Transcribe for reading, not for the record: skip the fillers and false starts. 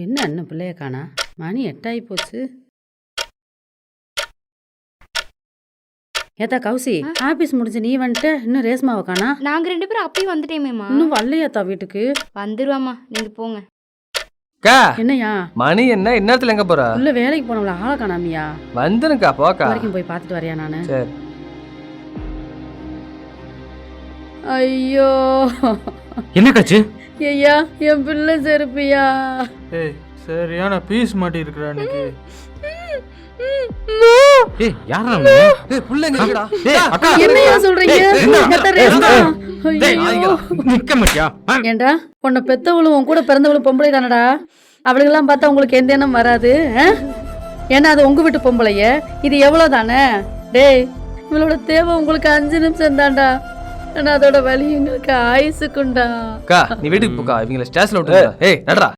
என்ன இன்னும் பிள்ளைய காணா? மணி 8 ஆகி போச்சு. ஏத்தா கௌசி, ஆபீஸ் முடிஞ்சு நீ வந்துட்ட, இன்னும் ரேஸ்மாவை காணா? நாங்க 2 பேரும் அப்பயே வந்துட்டேமேம்மா. இன்னும் வரலையாத்தா வீட்டுக்கு? வந்துருவாம்மா, நீங்க போங்க. அக்கா என்னையா மணி என்ன இந்நேரத்துல எங்க போற? உள்ள வேலைக்கு போனவள ஆளை காணாமியா? வந்துருக்கா போக்கா. வரைக்கும் போய் பார்த்துட்டு வரையா நானு? சரி. ஐயோ என்ன காச்சு? ஐயா என் பிள்ளை செருப்பியா. ஏய் சரியான பீஸ் மாட்டி இருக்கிறா இன்னைக்கு. ஏய் யாரா நீ? ஏய் புள்ள எங்க இருக்குடா? ஏய் அக்கா என்னையா சொல்றீங்க? எத்த ரேஸ்மா? டேய் ஐயோ நிக்க மாட்டியா? ஏண்டா உன்னை பெத்தவளும் உன் கூட பிறந்தவளும் பொம்பளை தானடா. அவளுக்கெல்லாம் பார்த்தா உங்களுக்கு எந்த எண்ணம் வராது? ஏன்னா அது உங்க வீட்டு பொம்பளைய. இது எவ்வளவு தானே? டேய் இவளோட தேவை உங்களுக்கு 5 நிமிஷம் தான்டா. ஆனா அதோட வலி எங்களுக்கு ஆயுசுக்குண்டா. அக்கா நீ வீட்டுக்கு போக்கா, இவங்கள ஸ்டேஷன்ல விட்டுறா. ஏய் நடடா.